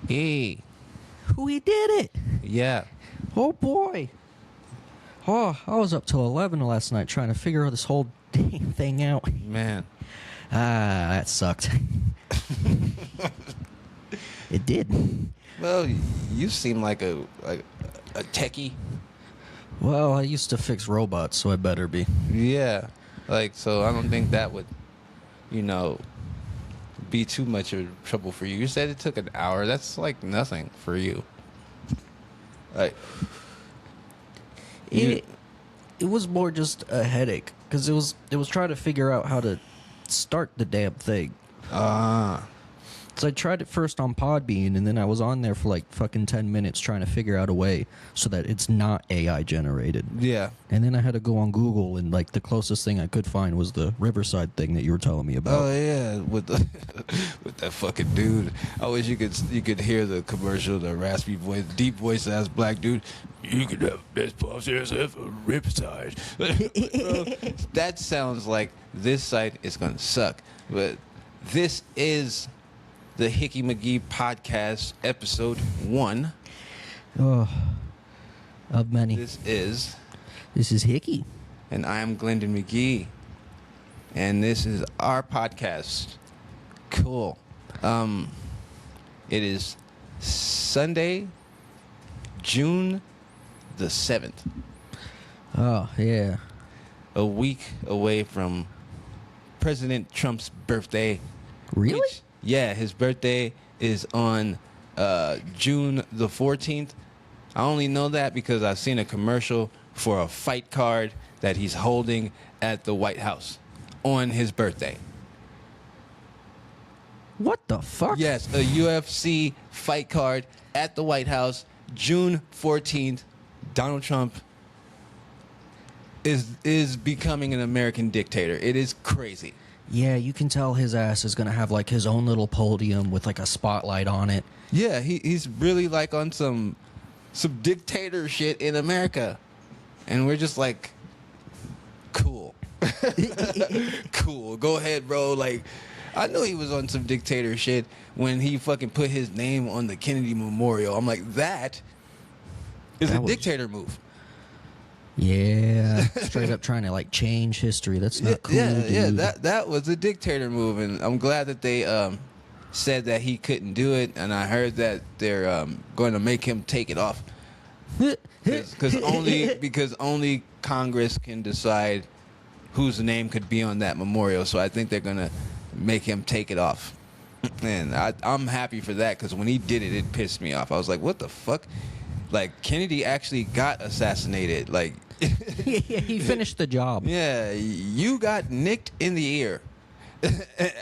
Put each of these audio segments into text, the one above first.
Hey, We did it. yeah, Oh, boy. Oh, I was up till 11 last night trying to figure this whole dang thing out. man. That sucked. It did. Well, you seem like a techie. Well, I used to fix robots, so I better be. Yeah, so I don't think that would, you know, be too much of trouble for you. You said it took an hour. That's like nothing for you. Like, It was more just a headache because it was trying to figure out how to start the damn thing. So I tried it first on Podbean, and then I was on there for like fucking 10 minutes trying to figure out a way so that it's not AI generated. yeah. And then I had to go on Google, and like the closest thing I could find was the Riverside thing that you were telling me about. Oh yeah, with the with that fucking dude. I wish you could hear the commercial, the raspy voice, deep voice ass black dude. You could have best process ever, Riverside. That sounds like this site is gonna suck. But this is the Hickey McGee podcast, episode 1. Oh, of many. This is, Hickey. and I am Glendon McGee, and this is our podcast. Cool. It is Sunday, June the 7th, Oh, yeah. a week away from President Trump's birthday. Really? Yeah, his birthday is on June the 14th. I only know that because I've seen a commercial for a fight card that he's holding at the White House on his birthday. What the fuck? Yes, a UFC fight card at the White House, June 14th. Donald Trump is becoming an American dictator. It is crazy. Yeah, you can tell his ass is going to have like his own little podium with like a spotlight on it. Yeah, he's really like on some dictator shit in America. And we're just like, cool. Cool. Go ahead, bro. Like, I knew he was on some dictator shit when he fucking put his name on the Kennedy Memorial. I'm like, that is a dictator move. Yeah, straight up trying to like change history. That's not cool, dude. Yeah, that was a dictator move, and I'm glad that they said that he couldn't do it, and I heard that they're going to make him take it off, because only Congress can decide whose name could be on that memorial. So I think they're going to make him take it off, and I'm happy for that because when he did it, it pissed me off. I was like, what the fuck? Like, Kennedy actually got assassinated. Like, Yeah, he finished the job. yeah, you got nicked in the ear.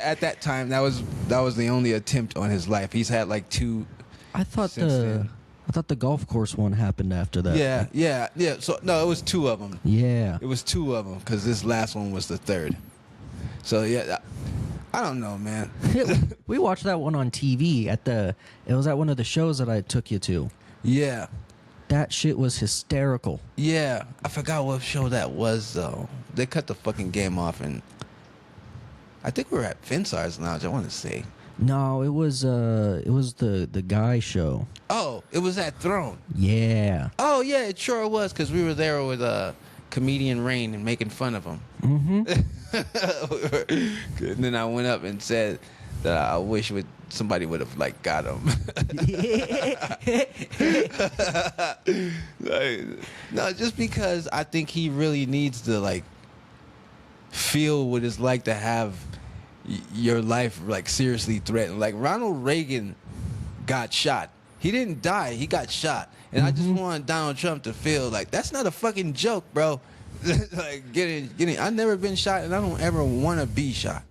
At that time, that was the only attempt on his life. He's had like 2. I thought Since then. the golf course one happened after that. Yeah. So no, it was 2 of them. Yeah. It was 2 of them because this last one was the 3rd. So yeah, I don't know, man. We watched that one on TV it was at one of the shows that I took you to. Yeah. That shit was hysterical. Yeah, I forgot what show that was though. They cut the fucking game off, and I think we were at Finsar's Lounge. I want to say. No, it was the guy show. Oh, it was at Throne. Yeah. Oh yeah, it sure was because we were there with comedian Rain and making fun of him. Mm-hmm. And then I went up and said that I wish somebody would have like got him. Like, no, just because I think he really needs to like feel what it's like to have your life like seriously threatened. Like Ronald Reagan got shot. He didn't die. He got shot. And I just want Donald Trump to feel like that's not a fucking joke, bro. Like getting. I've never been shot, and I don't ever want to be shot.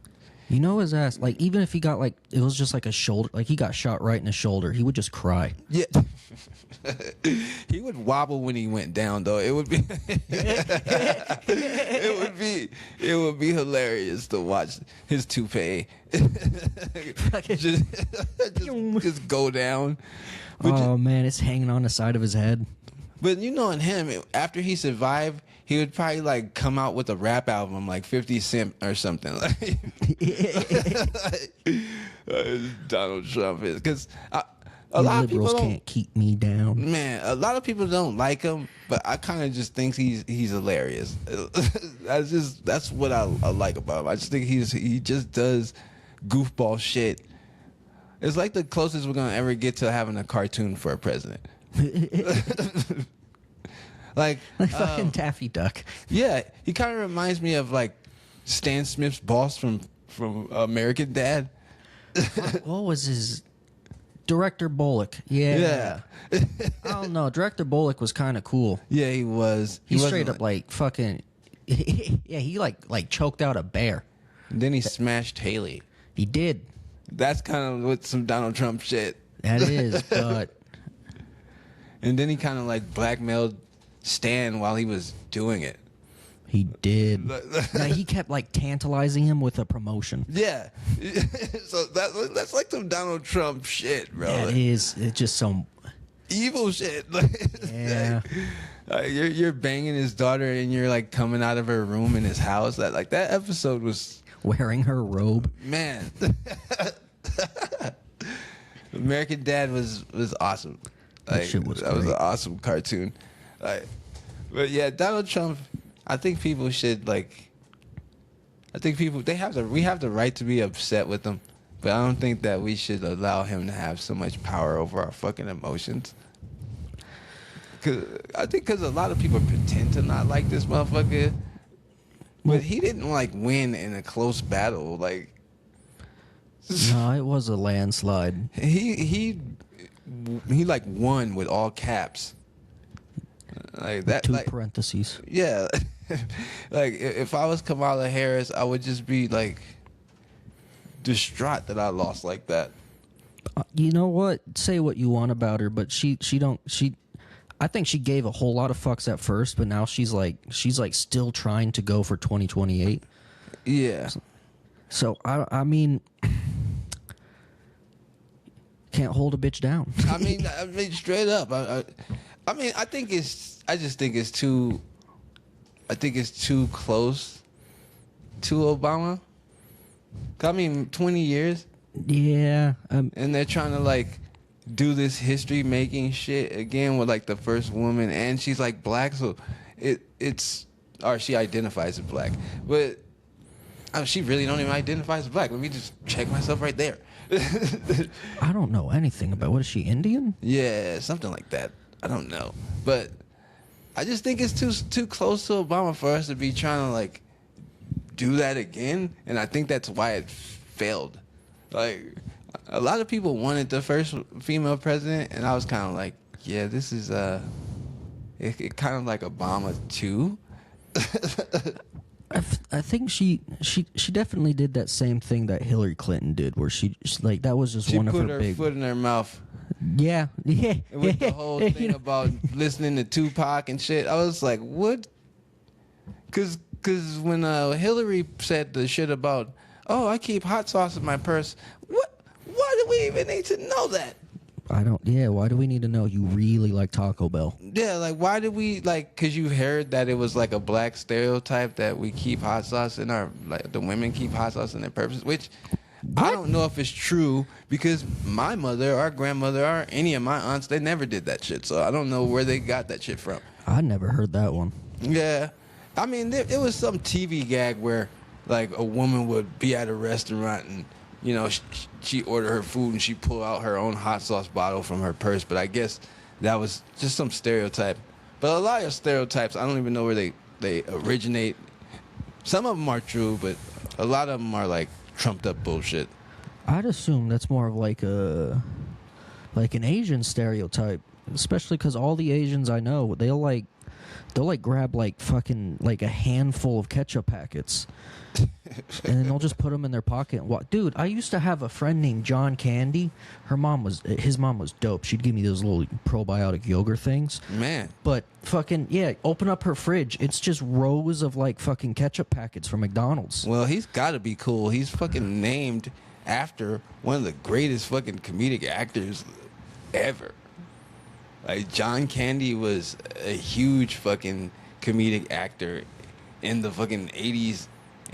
You know his ass, like, even if he got, like, it was just like a shoulder, like he got shot right in the shoulder, he would just cry. Yeah. He would wobble when he went down, though. It would be it would be hilarious to watch his toupee just go down. Oh, man, it's hanging on the side of his head. But you know, in him, after he survived, he would probably like come out with a rap album like 50 Cent or something. Like Donald Trump is, because A You lot of people liberals don't. can't keep me down. Man, a lot of people don't like him, but I kind of just think he's hilarious. That's what I like about him. I just think he just does goofball shit. It's like the closest we're gonna ever get to having a cartoon for a president. Like Fucking Taffy Duck. yeah, he kind of reminds me of like Stan Smith's boss from American Dad. What was his Director Bullock? Yeah. I don't know. Director Bullock was kind of cool. Yeah, he was. He wasn't straight up like fucking. Yeah, he like choked out a bear. Then he smashed Haley. He did. That's kind of what some Donald Trump shit. That is, but And then he kind of like blackmailed Stan while he was doing it. he did. Now, he kept like tantalizing him with a promotion. Yeah. So that's like some Donald Trump shit, bro. That is. It's just some. Evil shit. Yeah. You're banging his daughter and you're like coming out of her room in his house. That episode was, Wearing her robe. man. American Dad was awesome. Like, shit was that was an great. awesome cartoon. Like, but yeah, Donald Trump. I think people should like. I think people we have the right to be upset with him, but I don't think that we should allow him to have so much power over our fucking emotions. Because a lot of people pretend to not like this motherfucker, but he didn't like win in a close battle. Like No, it was a landslide. he like won with all caps. Like that. Two Like, parentheses. yeah. Like if I was Kamala Harris, I would just be like distraught that I lost like that. You know what? Say what you want about her, but she I think she gave a whole lot of fucks at first, but now she's like still trying to go for 2028. Yeah. So I mean, can't hold a bitch down. I mean straight up. I mean, I just think it's too close to Obama. I mean, 20 years. Yeah. And they're trying to like do this history making shit again with like the first woman, and she's like black, so it's or she identifies as black, but she really don't even identify as black. Let me just check myself right there. I don't know anything about. What is she, Indian? Yeah, something like that. I don't know, but I just think it's too close to Obama for us to be trying to like do that again, and I think that's why it failed. Like, a lot of people wanted the first female president, and I was kind of like, yeah, this is it kind of like Obama too. I think she definitely did that same thing that Hillary Clinton did, where she like that was just She one of put her her big. foot in her mouth. Yeah. With the whole You thing know? about listening to Tupac and shit, I was like, what? Cause when Hillary said the shit about, oh, I keep hot sauce in my purse. What? Why do we even need to know that? I don't. Yeah. Why do we need to know you really like Taco Bell? Yeah, like why did we like? Cause you heard that it was like a black stereotype that we keep hot sauce in our like the women keep hot sauce in their purses, which I don't know if it's true because my mother, our grandmother, or any of my aunts, they never did that shit. So I don't know where they got that shit from. I never heard that one. Yeah, I mean it was some TV gag where like a woman would be at a restaurant and you know she order her food and she pull out her own hot sauce bottle from her purse. But I guess that was just some stereotype. But a lot of stereotypes, I don't even know where they originate. Some of them are true, but a lot of them are like trumped up bullshit. I'd assume that's more of like an Asian stereotype, especially because all the Asians I know, they'll grab like fucking like a handful of ketchup packets, and then they'll just put them in their pocket. Dude, I used to have a friend named John Candy. His mom was dope. She'd give me those little probiotic yogurt things. Man. But fucking yeah, open up her fridge. It's just rows of like fucking ketchup packets from McDonald's. Well, he's got to be cool. He's fucking named after one of the greatest fucking comedic actors ever. Like John Candy was a huge fucking comedic actor in the fucking 80s.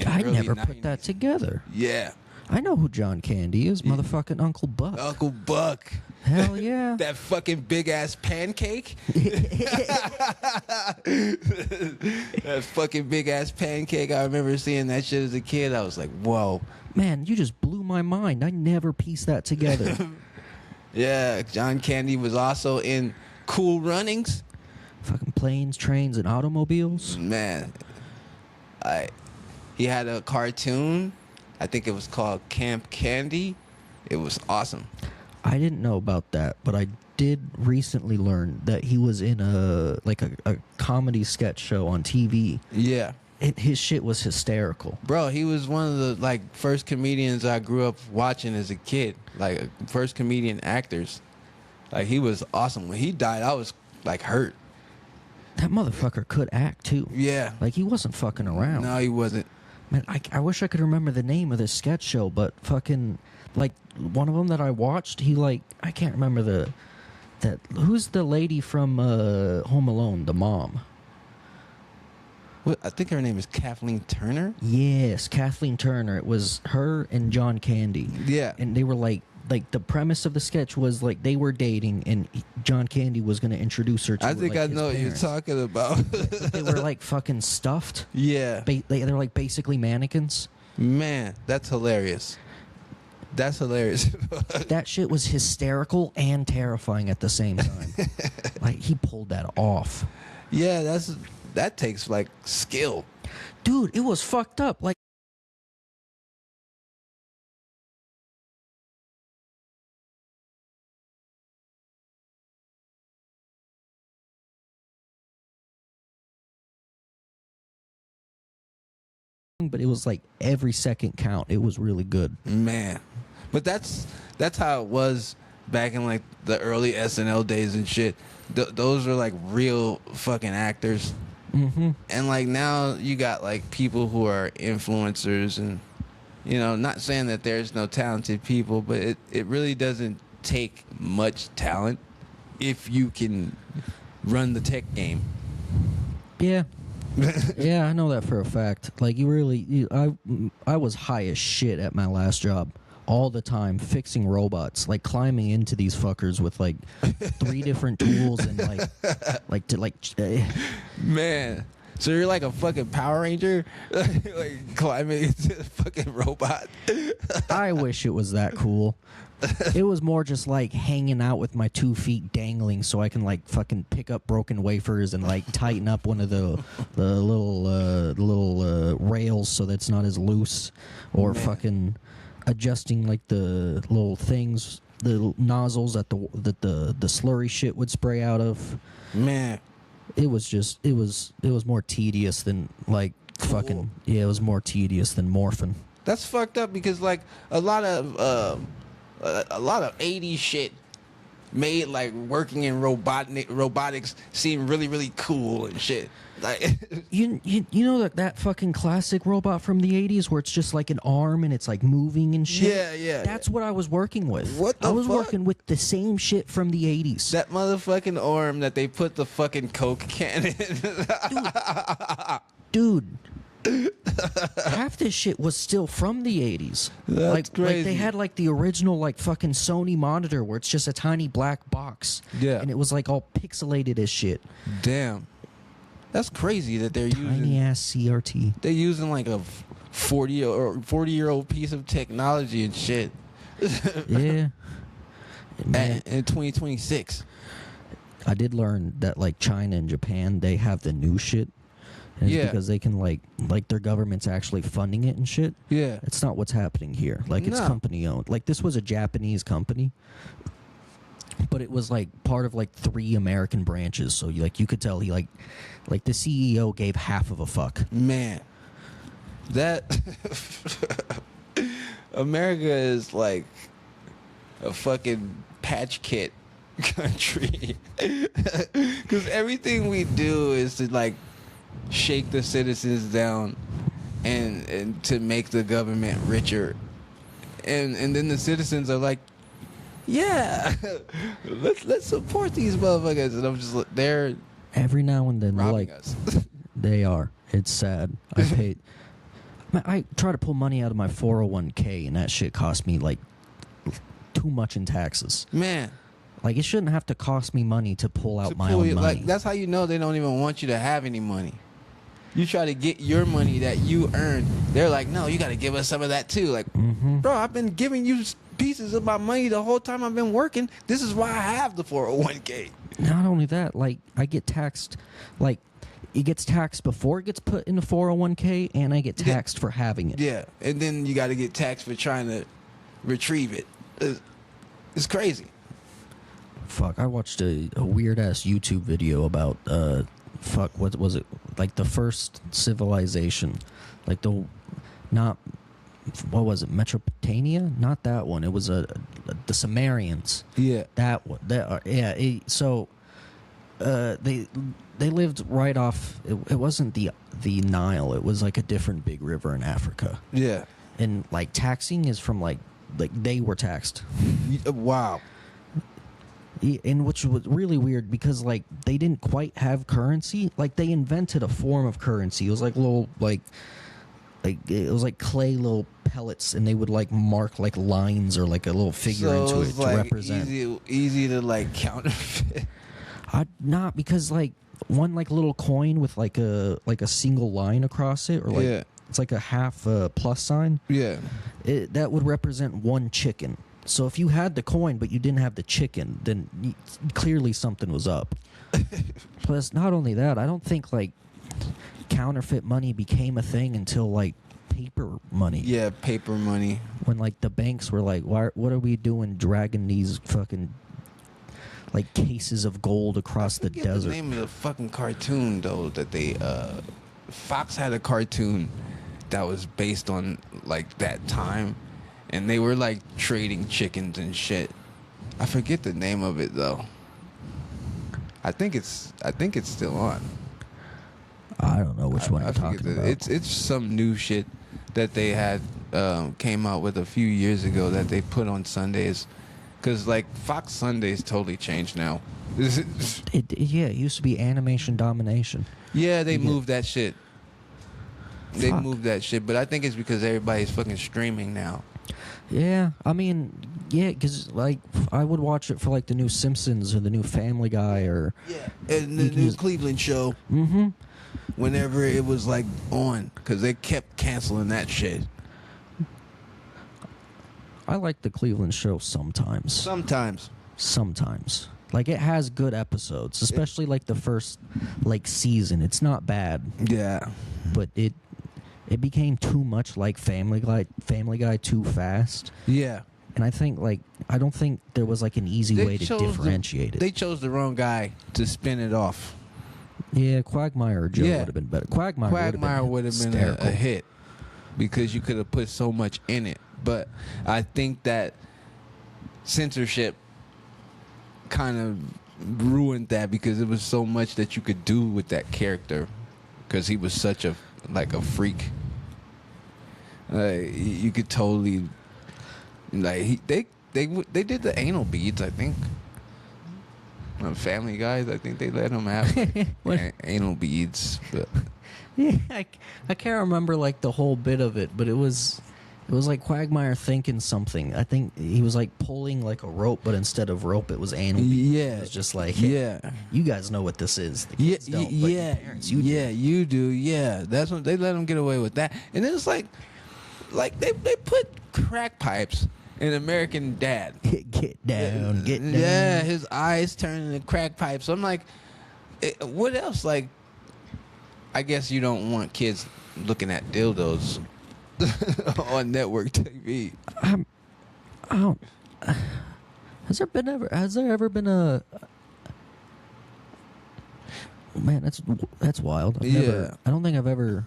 I never put that together. Yeah. I know who John Candy is, motherfucking Uncle Buck. Uncle Buck. Hell yeah. That fucking big ass pancake. That fucking big ass pancake. I remember seeing that shit as a kid. I was like, whoa. Man, you just blew my mind. I never pieced that together. Yeah, John Candy was also in Cool Runnings. Fucking planes, trains, and automobiles. Man, he had a cartoon. I think it was called Camp Candy. It was awesome. I didn't know about that, but I did recently learn that he was in a comedy sketch show on TV. Yeah. His shit was hysterical. Bro, he was one of the first comedians I grew up watching as a kid. First comedian actors. He was awesome. When he died, I was hurt. That motherfucker could act too. Yeah. He wasn't fucking around. No, he wasn't. Man, I wish I could remember the name of this sketch show, but fucking one of them that I watched, I can't remember who's the lady from Home Alone, the mom. I think her name is Kathleen Turner. Yes, Kathleen Turner. It was her and John Candy. Yeah. And they were the premise of the sketch was they were dating and John Candy was going to introduce her to I think I know what you're talking about. They were fucking stuffed. Yeah. They're basically mannequins. Man, that's hilarious. That's hilarious. That shit was hysterical and terrifying at the same time. He pulled that off. Yeah, that takes skill. Dude, it was fucked up. But it was every second count. It was really good. Man. But that's how it was back in the early SNL days and shit. Those are real fucking actors. Mm-hmm. And now you got people who are influencers, and not saying that there's no talented people, but it really doesn't take much talent if you can run the tech game. Yeah. Yeah, I know that for a fact. I was high as shit at my last job all the time, fixing robots, climbing into these fuckers with 3 different tools and Man, so you're like a fucking Power Ranger, climbing into a fucking robot. I wish it was that cool. It was more just hanging out with my 2 feet dangling so I can fucking pick up broken wafers and tighten up one of the little rails so that's not as loose, or fucking adjusting the little things, the little nozzles that the slurry shit would spray out of. Man, it was more tedious than fucking. Yeah, it was more tedious than morphing. That's fucked up because a lot of 80s shit made working in robotics seem really, really cool and shit. You know that fucking classic robot from the 80s where it's just an arm and it's moving and shit? Yeah. That's what I was working with. What the I was fuck? working with the same shit from the 80s. That motherfucking arm that they put the fucking Coke can in. Dude. Half this shit was still from the 80s. That's crazy. They had the original fucking Sony monitor where it's just a tiny black box. Yeah. And it was all pixelated as shit. Damn. That's crazy that they're Tiny using ass CRT. They're using a 40-year-old piece of technology and shit. Yeah. Man, in 2026. I did learn that China and Japan, they have the new shit. And it's because they can their government's actually funding it and shit. Yeah. It's not what's happening here. It's company owned. This was a Japanese company, but it was part of 3 American branches. So you could tell he the CEO gave half of a fuck. Man, that America is a fucking patch kit country. Because everything we do is to shake the citizens down and to make the government richer, and then the citizens are yeah, let's support these motherfuckers, and I'm just they're every now and then robbing us. They are. It's sad. I paid Man, I try to pull money out of my 401k, and that shit cost me like too much in taxes. Man. Like, it shouldn't have to cost me money to pull out my own money. Like, that's how you know they don't even want you to have any money. You try to get your money that you earned. They're like, no, you got to give us some of that too. Like, bro, I've been giving you pieces of my money the whole time I've been working. This is why I have the 401k. Not only that, like, I get taxed, like, it gets taxed before it gets put in the 401k, and I get taxed for having it. Yeah, and then you got to get taxed for trying to retrieve it. It's crazy. Fuck, I watched a weird-ass YouTube video about, what was it? Like, the first civilization. Like, what was it, Mesopotamia? Not that one. It was the Sumerians. Yeah. That one. They lived right off, it wasn't the Nile. It was, like, a different big river in Africa. Yeah. And, like, taxing is from, like they were taxed. Wow. And which was really weird because, like, they didn't quite have currency. Like, they invented a form of currency. It was like little, like it was like clay little pellets, and they would, like, mark, like, lines or, like, a little figure into it to like represent. Easy to, like, counterfeit. Not because, like, one, like, little coin with, like a single line across it, or, like, it's like a half plus sign. Yeah. That would represent one chicken. So if you had the coin but you didn't have the chicken, then clearly something was up. Plus, not only that, I don't think, like, counterfeit money became a thing until, like, paper money. Yeah, paper money. When, like, the banks were like, what are we doing dragging these fucking, like, cases of gold across the desert? The name of the fucking cartoon, though, that they Fox had a cartoon that was based on, like, that time. And they were, like, trading chickens and shit. I forget the name of it, though. I think it's still on. I don't know which one you're talking about. It's some new shit that they had came out with a few years ago that they put on Sundays. Because, like, Fox Sundays totally changed now. It used to be animation domination. Yeah, they moved that shit. They Fuck. moved that shit. But I think it's because everybody's fucking streaming now. Yeah, I mean, yeah, because, like, I would watch it for, like, the new Simpsons or the new Family Guy or... Yeah, and the new Cleveland show. Mm-hmm. Whenever it was, like, on. Because they kept canceling that shit. I like the Cleveland show sometimes. Sometimes. Like, it has good episodes, especially, like, the first, like, season. It's not bad. Yeah. But it became too much like Family Guy too fast. Yeah. And I think, like, I don't think there was, like, an easy way to differentiate it. They chose the wrong guy to spin it off. Yeah, Quagmire or Joe would have been better. Quagmire would have been a hit because you could have put so much in it. But I think that censorship kind of ruined that because it was so much that you could do with that character because he was such a freak. You could totally, like, they did the anal beads, I think. Family Guys, I think they let him have anal beads. But. Yeah, I can't remember, like, the whole bit of it, but it was like Quagmire thinking something. I think he was, like, pulling, like, a rope, but instead of rope, it was anal beads. Yeah, it was just like, hey, you guys know what this is. The kids don't, but your parents, you do. You do. Yeah, that's what they let him get away with that. And then it's like they put crack pipes in American Dad. Get down. Yeah, his eyes turning into crack pipes. So I'm like, what else? Like, I guess you don't want kids looking at dildos on network TV. I don't. Has there ever been a? Man, that's wild. I don't think I've ever.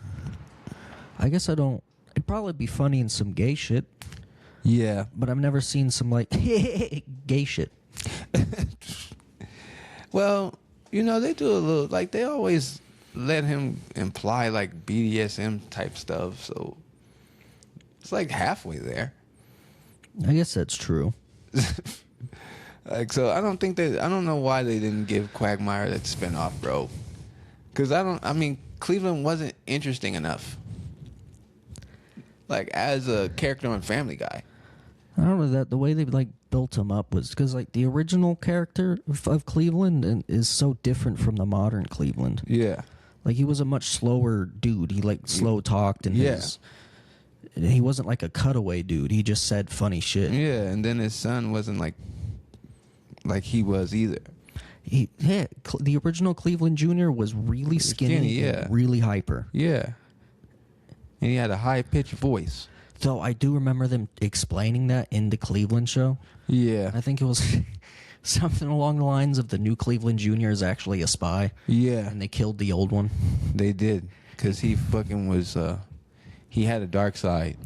I guess I don't. It'd probably be funny in some gay shit. Yeah, but I've never seen some, like, gay shit. Well, you know, they do a little, like, they always let him imply, like, BDSM type stuff, so it's like halfway there. I guess that's true. Like, so I don't know why they didn't give Quagmire that spinoff, bro. Because Cleveland wasn't interesting enough. like as a character on Family Guy. I don't know that the way they like built him up was because like the original character of Cleveland is so different from the modern Cleveland. Yeah. Like he was a much slower dude. He like slow talked and Yeah. he wasn't like a cutaway dude. He just said funny shit. Yeah, and then his son wasn't like he was either. The original Cleveland Jr. was really skinny, yeah. and really hyper. Yeah. And he had a high pitched voice. Though I do remember them explaining that in the Cleveland show. Yeah. I think it was something along the lines of the new Cleveland Jr. is actually a spy. Yeah. And they killed the old one. They did. Because he fucking was, he had a dark side.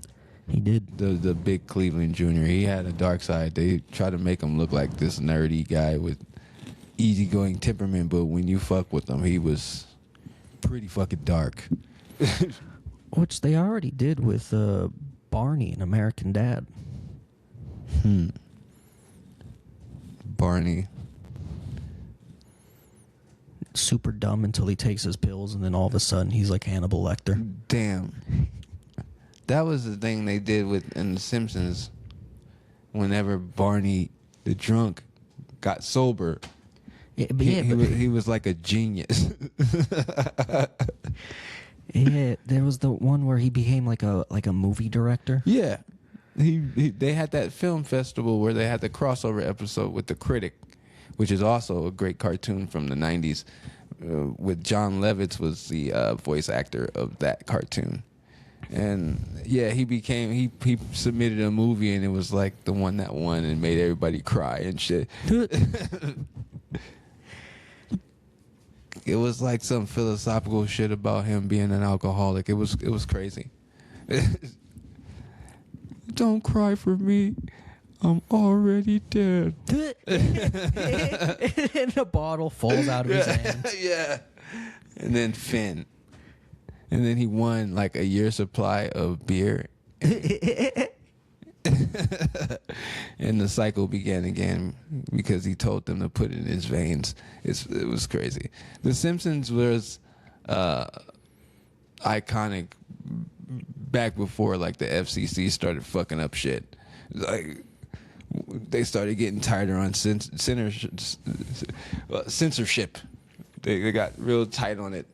He did. The big Cleveland Jr. He had a dark side. They tried to make him look like this nerdy guy with easygoing temperament, but when you fuck with him, he was pretty fucking dark. Which they already did with Barney in American Dad. Barney. Super dumb until he takes his pills, and then all of a sudden he's like Hannibal Lecter. Damn. That was the thing they did in The Simpsons. Whenever Barney, the drunk, got sober, he was like a genius. Yeah, there was the one where he became like a movie director. Yeah. They had that film festival where they had the crossover episode with The Critic, which is also a great cartoon from the 90s. With John Lovitz was the voice actor of that cartoon. And yeah, he submitted a movie, and it was like the one that won and made everybody cry and shit. It was like some philosophical shit about him being an alcoholic. It was crazy. Don't cry for me. I'm already dead. And the bottle falls out of his hand. Yeah. And then Finn. And then he won like a year's supply of beer. And the cycle began again because he told them to put it in his veins. It was crazy. The Simpsons was iconic back before like the FCC started fucking up shit. Like they started getting tighter on censorship. They got real tight on it.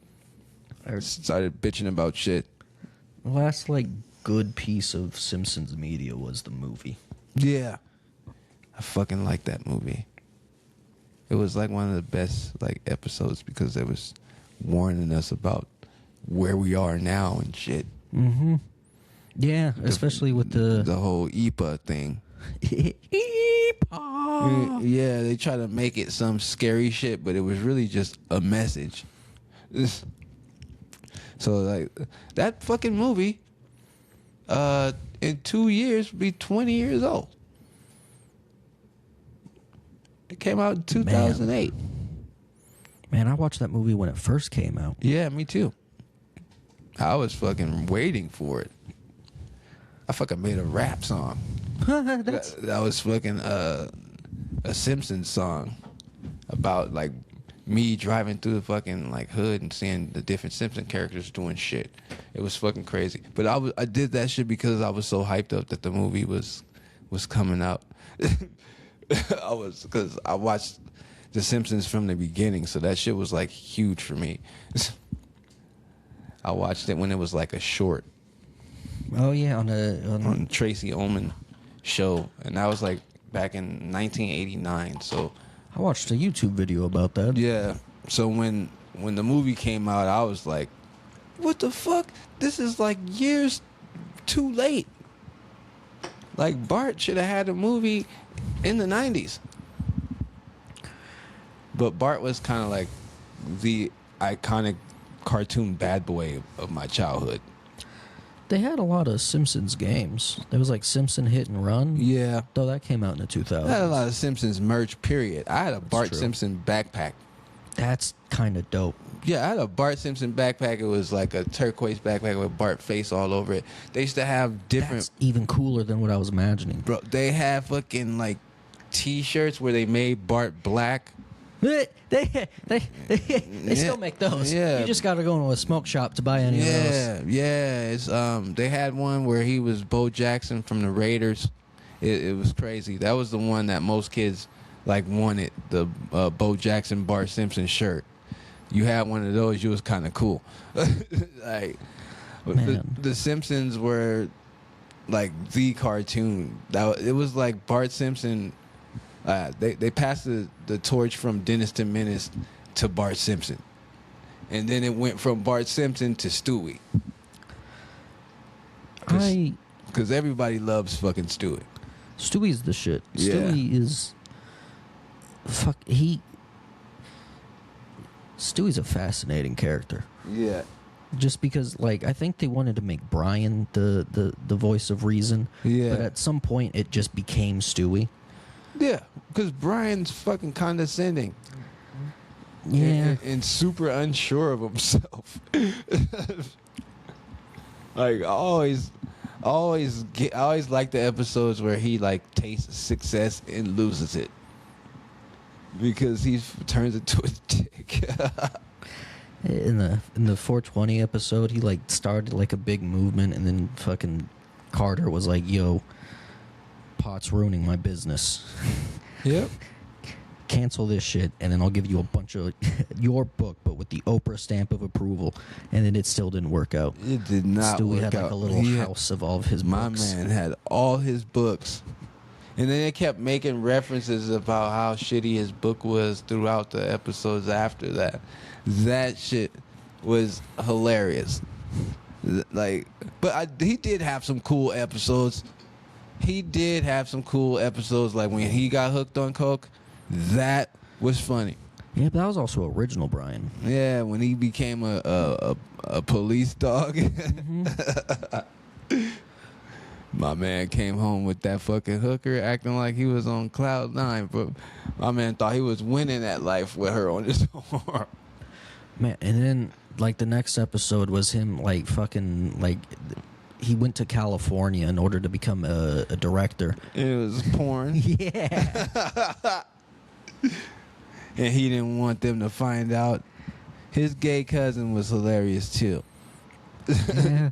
I started bitching about shit. The last like good piece of Simpsons media was the movie. Yeah. I fucking like that movie. It was like one of the best like episodes because it was warning us about where we are now and shit. Mm-hmm. Yeah, especially with the whole EPA thing. EPA. Yeah, they try to make it some scary shit, but it was really just a message. So like that fucking movie in 2 years will be 20 years old. It came out in 2008. Man, I watched that movie when it first came out. Yeah, me too. I was fucking waiting for it. I fucking made a rap song. that was fucking a Simpsons song about like me driving through the fucking like hood and seeing the different Simpson characters doing shit. It was fucking crazy. But I did that shit because I was so hyped up that the movie was coming out. Because I watched The Simpsons from the beginning, so that shit was like huge for me. I watched it when it was like a short. Oh yeah, on Tracy Ullman show, and that was like back in 1989. So I watched a YouTube video about that. yeah. So when the movie came out, I was like, "What the fuck? This is like years too late." Like Bart should have had a movie in the 90s. But Bart was kind of like the iconic cartoon bad boy of my childhood. They had a lot of Simpsons games. There was like Simpson Hit and Run. Yeah. Though that came out in the 2000s. I had a lot of Simpsons merch, period. I had a Bart true. Simpson backpack. That's kind of dope. Yeah, I had a Bart Simpson backpack. It was like a turquoise backpack with Bart face all over it. They used to have different... That's even cooler than what I was imagining. Bro, they had fucking like T-shirts where they made Bart black They still make those. Yeah. You just got to go into a smoke shop to buy any of those. Yeah. It's they had one where he was Bo Jackson from the Raiders. It was crazy. That was the one that most kids like wanted, the Bo Jackson Bart Simpson shirt. You had one of those, you was kind of cool. Like the Simpsons were like the cartoon. It was like Bart Simpson. They passed the torch from Dennis the Menace to Bart Simpson, and then it went from Bart Simpson to Stewie. Because everybody loves fucking Stewie. Stewie's the shit. Yeah. Stewie is Stewie's a fascinating character. Yeah. Just because, like, I think they wanted to make Brian the voice of reason. Yeah. But at some point, it just became Stewie. Yeah, because Brian's fucking condescending. Yeah. And super unsure of himself. Like, I always like the episodes where he like tastes success and loses it, because he turns into a dick. In the 420 episode, he like started like a big movement, and then fucking Carter was like, "Yo, pot's ruining my business. Yep. Cancel this shit, and then I'll give you a bunch of your book, but with the Oprah stamp of approval." And then it still didn't work out. It did not Stewie work had like out. a little house of all of his My books. man had all his books. And then they kept making references about how shitty his book was throughout the episodes after that. That shit was hilarious. Like, but he did have some cool episodes. He did have some cool episodes, like when he got hooked on coke. That was funny. Yeah, but that was also original Brian. Yeah, when he became a police dog. My man came home with that fucking hooker, acting like he was on cloud nine, but my man thought he was winning at life with her on his arm. Man, and then like the next episode was him like fucking like he went to California in order to become a director. It was porn. Yeah. And he didn't want them to find out. His gay cousin was hilarious too. Yeah.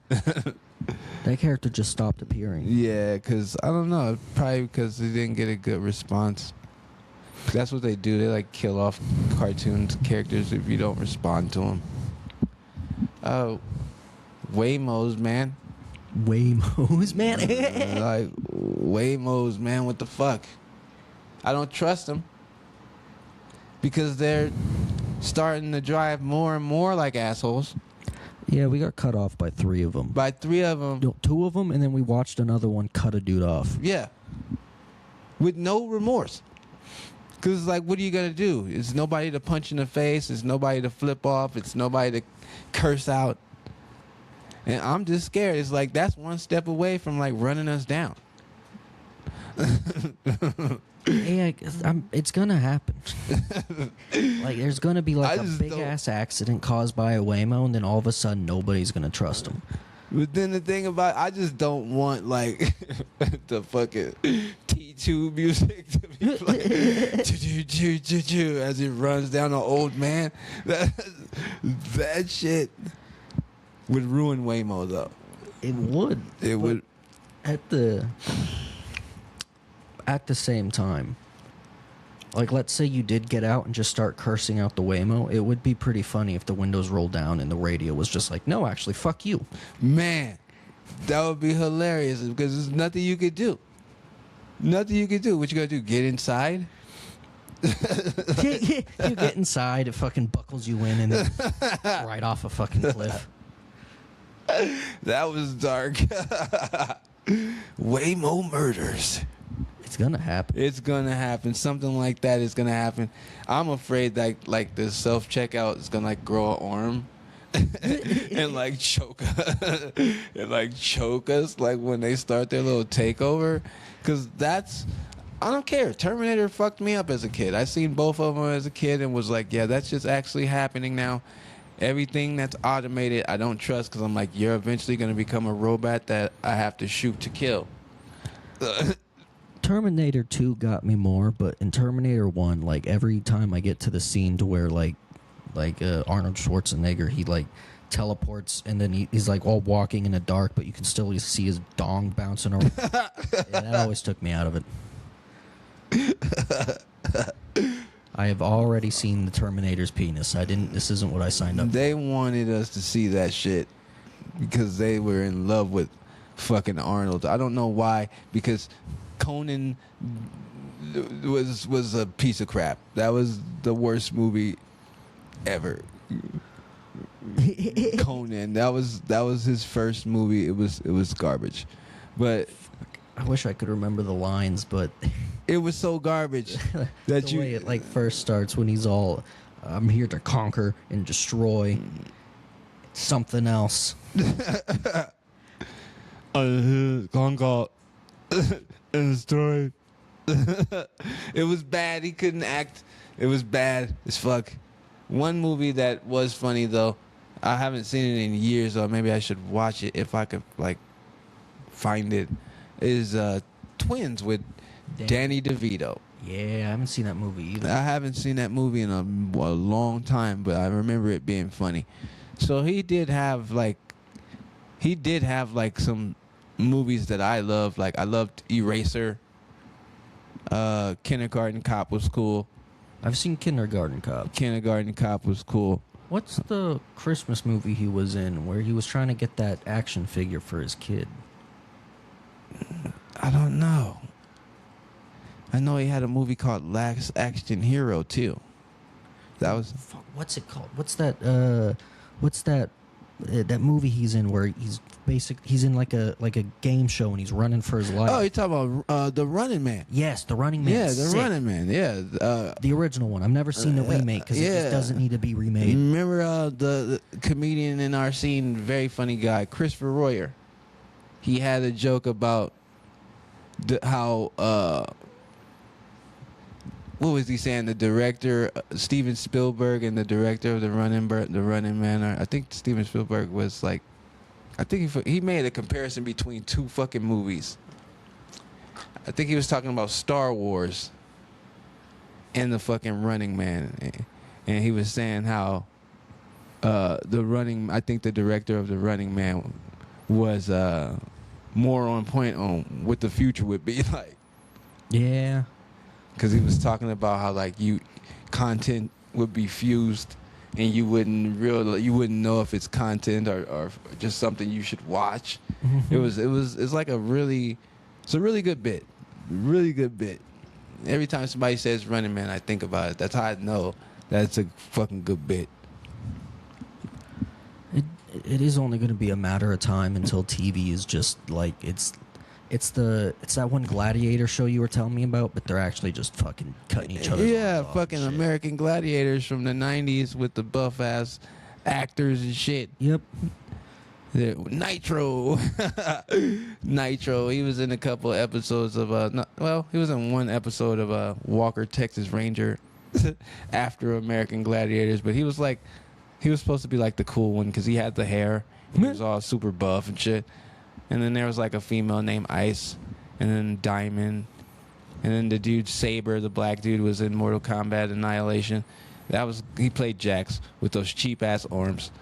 That character just stopped appearing. Yeah, because I don't know, probably because he didn't get a good response. That's what they do. They like kill off cartoon characters if you don't respond to them. Waymos, man. Waymos, man. Like Waymos, man. What the fuck? I don't trust them, because they're starting to drive more and more like assholes. Yeah, we got cut off by 3 of them. By 3 of them. No, 2 of them, and then we watched another one cut a dude off. Yeah. With no remorse. Because, like, what are you going to do? It's nobody to punch in the face. It's nobody to flip off. It's nobody to curse out. And I'm just scared. It's like, that's one step away from, like, running us down. Yeah, it's gonna happen. Like, there's gonna be like a big ass accident caused by a Waymo, and then all of a sudden nobody's gonna trust him. But then the thing about, I just don't want like the fucking T2 music to be playing as it runs down an old man. That shit would ruin Waymo though. It would. It would. At the same time, like, let's say you did get out and just start cursing out the Waymo, it would be pretty funny if the windows rolled down and the radio was just like, "No, actually, fuck you." Man, that would be hilarious, because there's nothing you could do. Nothing you could do. What you gotta do? Get inside? You get inside, it fucking buckles you in, and then right off a fucking cliff. That was dark. Waymo murders. It's gonna happen. It's gonna happen. Something like that is gonna happen. I'm afraid that like the self checkout is gonna like grow an arm and like choke us like when they start their little takeover. Cause I don't care. Terminator fucked me up as a kid. I seen both of them as a kid and was like, yeah, that's just actually happening now. Everything that's automated, I don't trust, because I'm like, you're eventually gonna become a robot that I have to shoot to kill. Terminator 2 got me more, but in Terminator 1, like every time I get to the scene to where like Arnold Schwarzenegger, he like teleports and then he's like all walking in the dark, but you can still see his dong bouncing around. Yeah, that always took me out of it. I have already seen the Terminator's penis. This isn't what I signed up for. They wanted us to see that shit because they were in love with fucking Arnold. I don't know why, because Conan was a piece of crap. That was the worst movie ever. Conan, that was his first movie. It was garbage. But I wish I could remember the lines, but it was so garbage that the way it like first starts when he's all, I'm here to conquer and destroy something else. Conquer and destroy. It was bad. He couldn't act. It was bad as fuck. One movie that was funny though, I haven't seen it in years, or maybe I should watch it if I could like find it, is Twins with Danny DeVito. Yeah, I haven't seen that movie either. I haven't seen that movie in a long time, but I remember it being funny. So he did have like some movies that I loved. Like I loved Eraser. Kindergarten Cop was cool. I've seen Kindergarten Cop. Kindergarten Cop was cool. What's the Christmas movie he was in where he was trying to get that action figure for his kid? I don't know. I know he had a movie called Last Action Hero too. That was. Fuck, what's it called? What's that? That movie he's in where he's in like a game show and he's running for his life. Oh, you're talking about The Running Man. Yes, The Running Man. Yeah, The Sick. Running Man. Yeah. The original one. I've never seen the remake because it just doesn't need to be remade. Remember the comedian in our scene, very funny guy, Christopher Royer. He had a joke about how what was he saying? The director Steven Spielberg and the director of the Running Man. I think Steven Spielberg was like, I think he made a comparison between two fucking movies. I think he was talking about Star Wars and the fucking Running Man, and he was saying how I think the director of the Running Man was more on point on what the future would be like. Yeah. Because he was talking about how like content would be fused, and you wouldn't know if it's content or just something you should watch. Mm-hmm. It's a really good bit, really good bit. Every time somebody says Running Man, I think about it. That's how I know that's a fucking good bit. It is only going to be a matter of time until TV is just like it's that one Gladiator show you were telling me about, but they're actually just fucking cutting each other's arms off fucking and shit. American Gladiators from the 90s with the buff ass actors and shit. Yep. Nitro. Nitro. He was in a couple episodes of he was in one episode of Walker Texas Ranger after American Gladiators, but he was supposed to be like the cool one because he had the hair. He was all super buff and shit. And then there was like a female named Ice, and then Diamond, and then the dude Saber, the black dude, was in Mortal Kombat Annihilation. He played Jax with those cheap ass arms.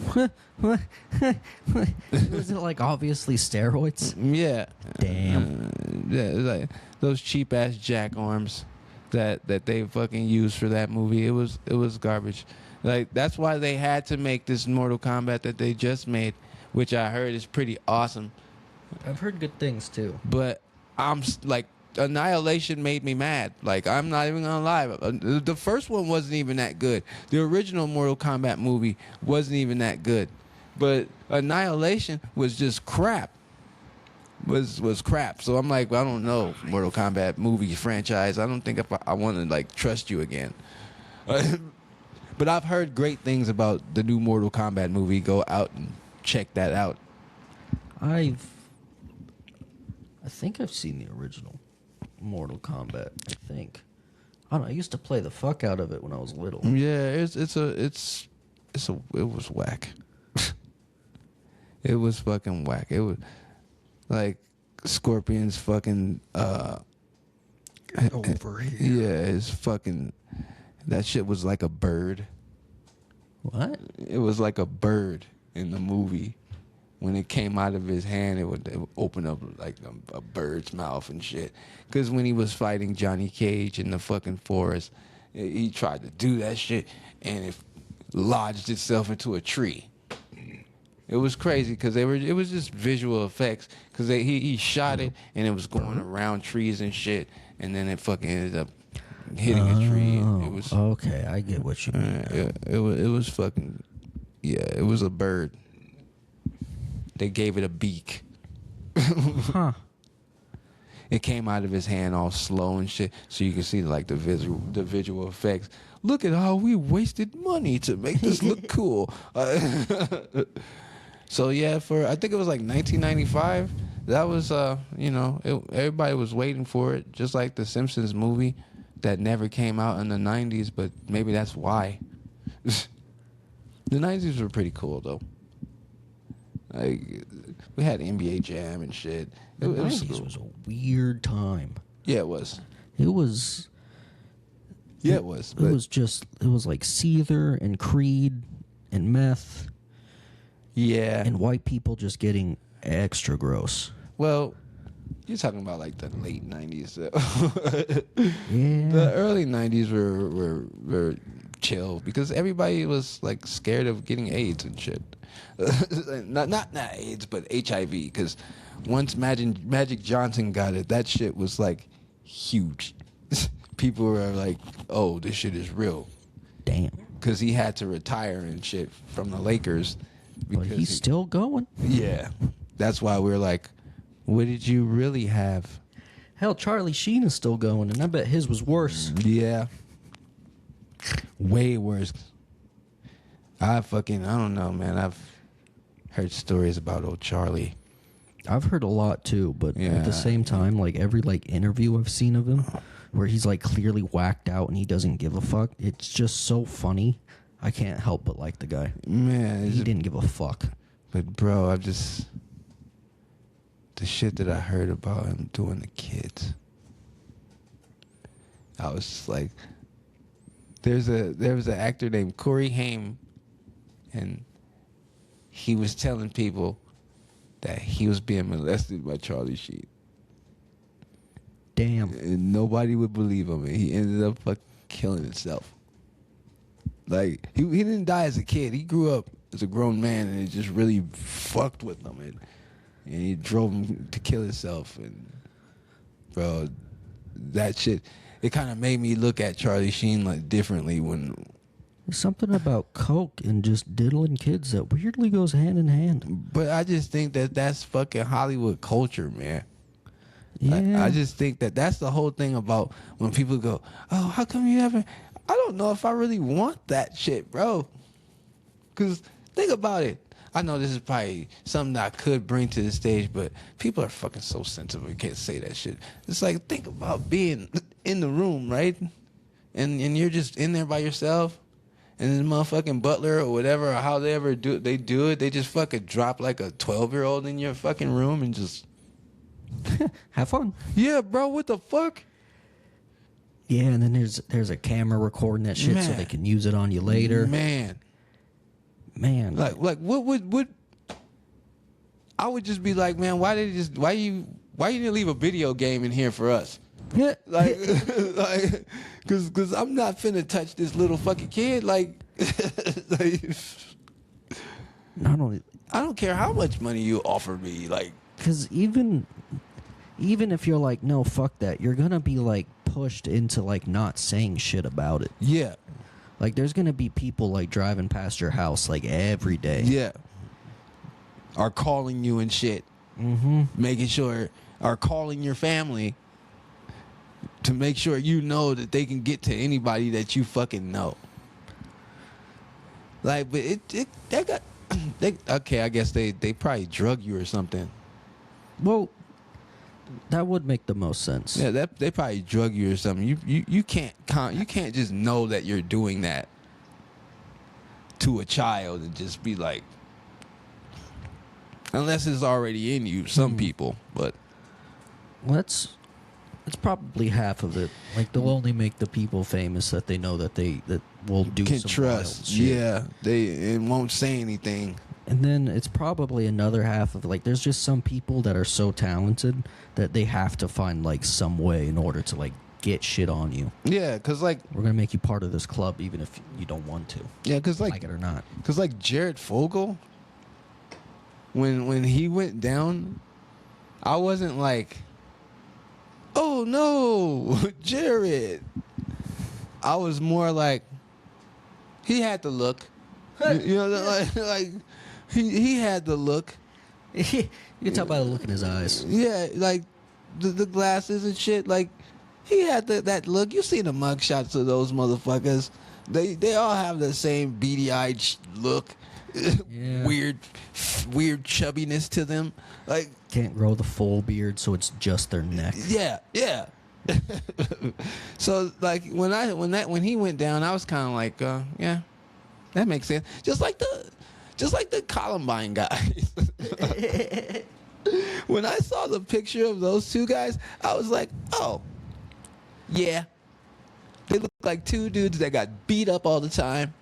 Was it like obviously steroids? Yeah. Damn. Yeah, it was like those cheap ass Jack arms that they fucking used for that movie. It was garbage. Like that's why they had to make this Mortal Kombat that they just made, which I heard is pretty awesome. I've heard good things too. But I'm like, Annihilation made me mad. Like, I'm not even gonna lie. The first one wasn't even that good. The original Mortal Kombat movie wasn't even that good. But Annihilation was just crap. Was crap. So I'm like, I don't know, Mortal Kombat movie franchise. I don't think I want to like trust you again. But I've heard great things about the new Mortal Kombat movie. Go out and check that out. I think I've seen the original Mortal Kombat. I think. I don't know. I used to play the fuck out of it when I was little. Yeah, it was whack. It was fucking whack. It was like Scorpion's fucking Over here. yeah, his fucking that shit was like a bird. What? It was like a bird in the movie. When it came out of his hand, it would open up like a bird's mouth and shit. Because when he was fighting Johnny Cage in the fucking forest, he tried to do that shit, and it lodged itself into a tree. It was crazy because it was just visual effects. Because he shot it, and it was going around trees and shit, and then it fucking ended up hitting a tree. It was okay. I get what you mean. it was fucking it was a bird. They gave it a beak. Huh. It came out of his hand all slow and shit, so you can see like the visual effects. Look at how we wasted money to make this look cool. So yeah, I think it was like 1995. That was everybody was waiting for it, just like the Simpsons movie that never came out in the 90s, but maybe that's why. The 90s were pretty cool though. Like we had NBA Jam and shit. The It was 90s cool. was a weird time. Yeah, it was. It was. Yeah, it was. It was like Seether and Creed and meth Yeah. and white people just getting extra gross. Well, you're talking about like the late 90s. Yeah. The early 90s were chill because everybody was like scared of getting AIDS and shit. not AIDS, but HIV. Because once Magic Johnson got it, that shit was like huge. People were like, "Oh, this shit is real." Damn. Because he had to retire and shit from the Lakers. But he's still going. Yeah, that's why we're like, "What did you really have?" Hell, Charlie Sheen is still going, and I bet his was worse. Yeah. Way worse. I don't know, man. I've heard stories about old Charlie. I've heard a lot too, but at Yeah. the same time, like every like interview I've seen of him, where he's like clearly whacked out and he doesn't give a fuck, it's just so funny. I can't help but like the guy. Man, He didn't give a fuck. but bro, the shit that I heard about him doing the kids, I was just like, there was an actor named Corey Haim, and he was telling people that he was being molested by Charlie Sheen. Damn. And nobody would believe him, and he ended up fucking killing himself. Like he didn't die as a kid. He grew up as a grown man, and it just really fucked with him, and he drove him to kill himself. And bro, that shit, it kind of made me look at Charlie Sheen like differently when. There's something about coke and just diddling kids that weirdly goes hand in hand. But I just think that's fucking Hollywood culture, man. Yeah. I just think that's the whole thing about when people go, "Oh, how come you haven't?" I don't know if I really want that shit, bro. Because think about it. I know this is probably something that I could bring to the stage, but people are fucking so sensitive. You can't say that shit. It's like, think about being in the room, right? And you're just in there by yourself. And this motherfucking butler or whatever, or how they ever do it, they just fucking drop like a 12-year-old in your fucking room and just... Have fun. Yeah, bro, what the fuck? Yeah, and then there's a camera recording that shit so Man. they can use it on you later. Man. Like what would... I would just be like, man, why you didn't leave a video game in here for us? Yeah. Like, cause I'm not finna touch this little fucking kid. Like, Not only I don't care how much money you offer me. Like, because even if you're like, no, fuck that, you're gonna be like pushed into like not saying shit about it. yeah, Like there's gonna be people like driving past your house like every day. yeah, are calling you and shit, making sure, are calling your family to make sure you know that they can get to anybody that you fucking know. Like, but okay, I guess they probably drug you or something. Well, that would make the most sense. Yeah, they probably drug you or something. You can't just know that you're doing that to a child and just be like, unless it's already in you. Some people, but Well, it's probably half of it. Like they'll only make the people famous that they know that will do Can some trust. wild shit. Yeah, they won't say anything. And then it's probably another half of like there's just some people that are so talented that they have to find like some way in order to like get shit on you. Yeah, cause like We're gonna make you part of this club even if you don't want to, yeah, cause like it or not. cause like Jared Fogle, when he went down, I wasn't like, oh no, Jared. I was more like, he had the look. You know, like he had the look. You can tell by the look in his eyes. Yeah, like the glasses and shit. Like he had that look. You seen the mugshots of those motherfuckers? They all have the same beady-eyed look. Yeah. Weird chubbiness to them. Like Can't grow the full beard, so it's just their neck. yeah. So like when he went down, I was kind of like, yeah, that makes sense. Just like the Columbine guys. When I saw the picture of those two guys, I was like, oh, yeah. They look like two dudes that got beat up all the time.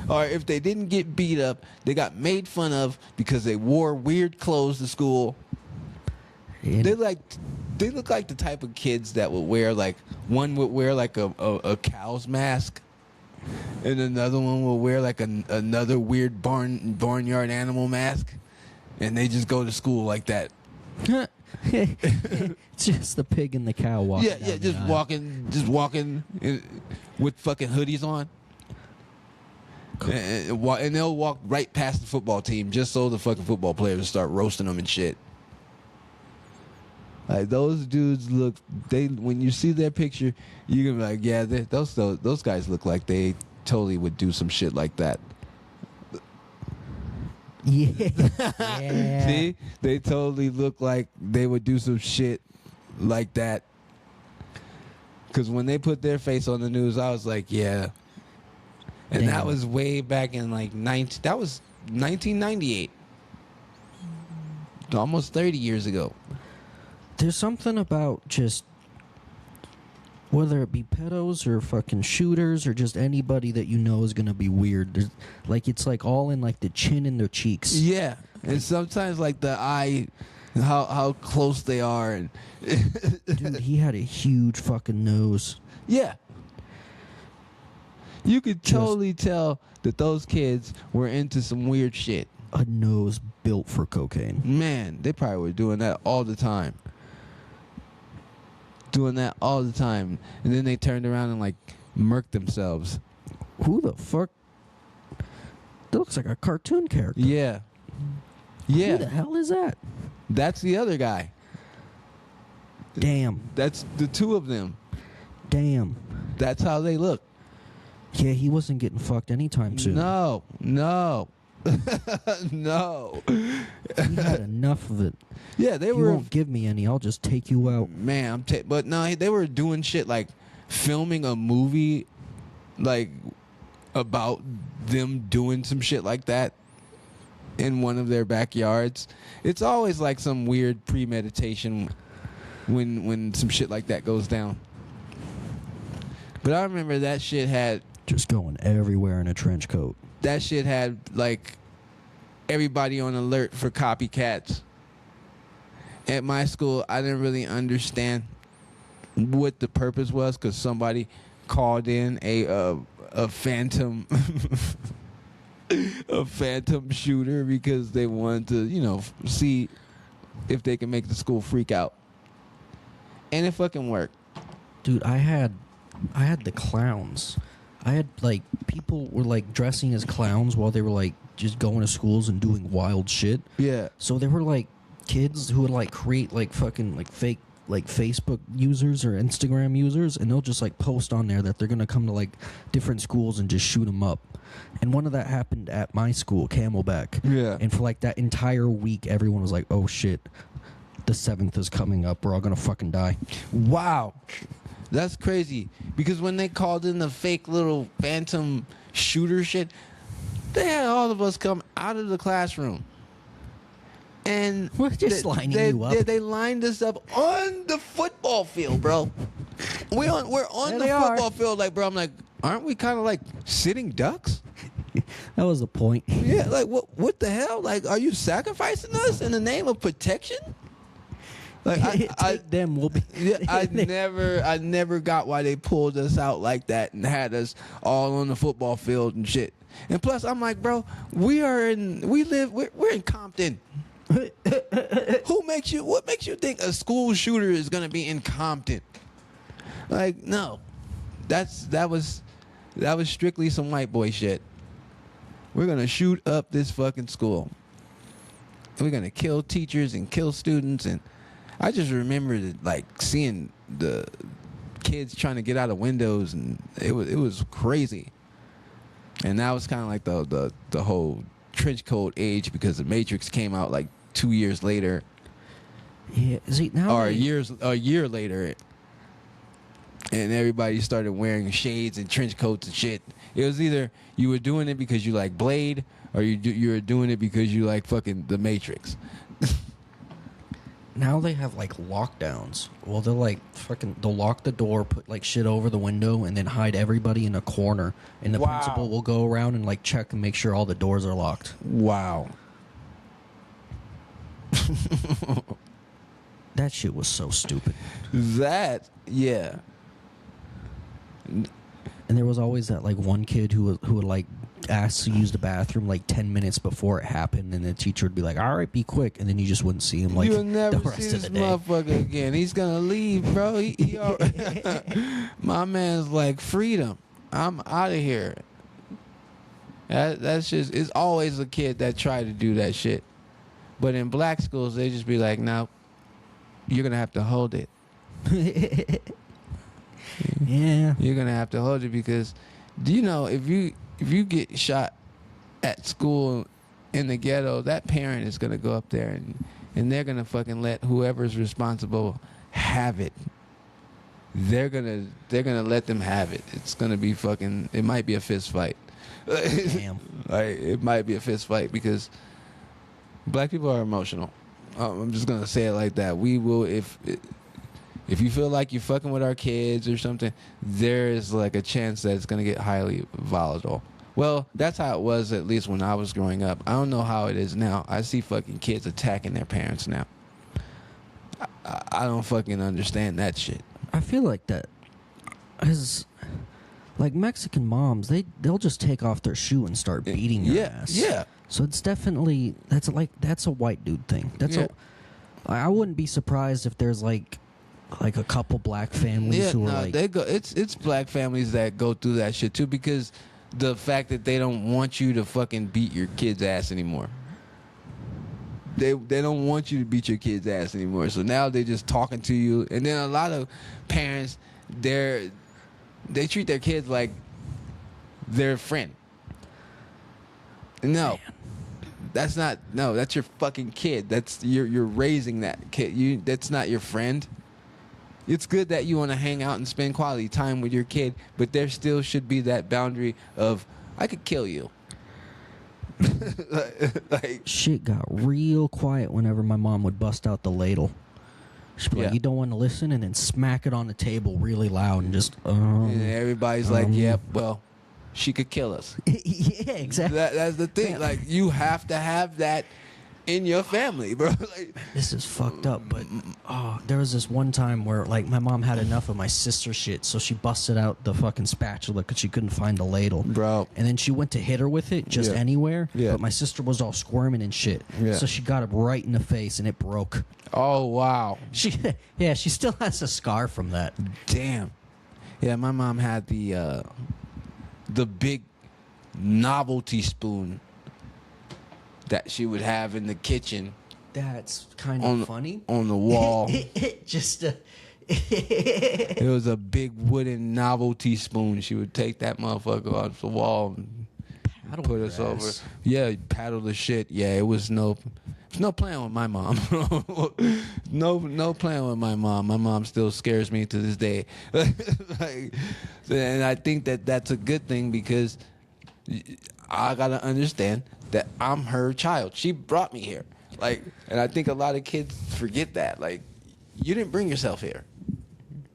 Or if they didn't get beat up, they got made fun of because they wore weird clothes to school. And They look like the type of kids that would wear like one would wear like a cow's mask, and another one will wear like another weird barnyard animal mask, and they just go to school like that. it's just the pig and the cow walking. Yeah, down the just aisle. walking with fucking hoodies on. And they'll walk right past the football team just so the fucking football players start roasting them and shit. Like those dudes look, when you see their picture, you're gonna be like, yeah, those guys look like they totally would do some shit like that. Yeah. Yeah. See, they totally look like they would do some shit like that. Because when they put their face on the news, I was like, yeah. And that Damn. was way back in like 1998. Almost 30 years ago. There's something about just whether it be pedos or fucking shooters or just anybody that you know is gonna be weird. Like it's like all in like the chin and their cheeks. Yeah. And sometimes like the eye, how close they are. And Dude, he had a huge fucking nose. yeah. You could totally tell that those kids were into some weird shit. A nose built for cocaine. Man, they probably were doing that all the time. And then they turned around and like murked themselves. Who the fuck? That looks like a cartoon character. Yeah. Who the Yeah. hell is that? That's the other guy. Damn. That's the two of them. Damn. That's how they look. Yeah, he wasn't getting fucked anytime soon. No. No. He had enough of it. Yeah, they You were. won't give me any. I'll just take you out. Man, but no, they were doing shit like filming a movie, like about them doing some shit like that in one of their backyards. It's always like some weird premeditation when some shit like that goes down. But I remember that shit had Just going everywhere in a trench coat. like everybody on alert for copycats. At my school, I didn't really understand what the purpose was because somebody called in a phantom a phantom shooter because they wanted to, see if they can make the school freak out. And it fucking worked. Dude, I had the clowns. I had like people were like dressing as clowns while they were like just going to schools and doing wild shit. Yeah. So they were like kids who would like create like fucking like fake like Facebook users or Instagram users, and they'll just like post on there that they're gonna come to like different schools and just shoot them up. And one of that happened at my school, Camelback. Yeah. And for like that entire week, everyone was like, "Oh shit, the 7th is coming up. We're all gonna fucking die." Wow. That's crazy. Because when they called in the fake little phantom shooter shit, they had all of us come out of the classroom. And We're just lining you up. They lined us up on the football field, bro. We're on There the they are. football field, like, bro. I'm like, aren't we kind of like sitting ducks? That was the point. Yeah, like what the hell? Like, are you sacrificing us in the name of protection? Like, Take them. We'll be. yeah, I never got why they pulled us out like that and had us all on the football field and shit. And plus, I'm like, bro, we're in Compton. What makes you think a school shooter is gonna be in Compton? Like, no, that was strictly some white boy shit. We're gonna shoot up this fucking school. We're gonna kill teachers and kill students. And I just remember like seeing the kids trying to get out of windows, and it was crazy. And that was kind of like the whole trench coat age, because the Matrix came out like 2 years later, Yeah. See now. or a year later, and everybody started wearing shades and trench coats and shit. It was either you were doing it because you like Blade, or you were doing it because you like fucking the Matrix. Now they have like lockdowns. Well, they'll like they'll lock the door, put like shit over the window, and then hide everybody in a corner. And the Wow. principal will go around and like check and make sure all the doors are locked. Wow. That shit was so stupid. That, yeah. And there was always that like one kid who would like ask to use the bathroom like 10 minutes before it happened, and the teacher would be like, "All right, be quick," and then you just wouldn't see him like You'll never the rest see of this the day. motherfucker again. He's gonna leave, bro. He my man's like, freedom. I'm out of here. That's just, it's always a kid that tried to do that shit. But in black schools, they just be like, no, you're gonna have to hold it. Yeah. You're gonna have to hold it, because, do you know, if you get shot at school in the ghetto, that parent is gonna go up there and they're gonna fucking let whoever's responsible have it. They're gonna let them have it. It's gonna be fucking. It might be a fist fight. Damn. Like, it might be a fist fight, because black people are emotional. I'm just gonna say it like that. We will, if you feel like you're fucking with our kids or something, there is like a chance that it's gonna get highly volatile. Well, that's how it was, at least when I was growing up. I don't know how it is now. I see fucking kids attacking their parents now. I don't fucking understand that shit. I feel like that is like Mexican moms. They'll just take off their shoe and start beating your ass. Yeah. So it's definitely that's a white dude thing. Yeah. I wouldn't be surprised if there's like a couple black families who are like, they go. It's black families that go through that shit too, because the fact that they don't want you to fucking beat your kid's ass anymore. They don't want you to beat your kid's ass anymore. So now they're just talking to you, and then a lot of parents, they treat their kids like their friend. No. That's not, no, that's your fucking kid. That's you're raising that kid. That's not your friend. It's good that you want to hang out and spend quality time with your kid, but there still should be that boundary of, I could kill you. like shit got real quiet whenever my mom would bust out the ladle. She'd be like, Yeah. "You don't want to listen," and then smack it on the table really loud and just. and everybody's like, yep, well, she could kill us. Yeah, exactly. That's the thing. Like, you have to have that in your family, bro. Like, This is fucked up, but there was this one time where like my mom had enough of my sister's shit, so she busted out the fucking spatula because she couldn't find the ladle, bro. and then she went to hit her with it just Yeah. anywhere, Yeah. but my sister was all squirming and shit, Yeah. so she got it right in the face and it broke. Oh, wow. She still has a scar from that. Damn. Yeah, my mom had the big novelty spoon that she would have in the kitchen That's kind of funny. on the wall. Just It was a big wooden novelty spoon. She would take that motherfucker off the wall and paddle put your us over. ass. Yeah, paddle the shit. Yeah, it was no playing with my mom. no playing with my mom. My mom still scares me to this day. Like, and I think that that's a good thing, because I gotta understand that I'm her child. She brought me here. Like, and I think a lot of kids forget that. Like, you didn't bring yourself here.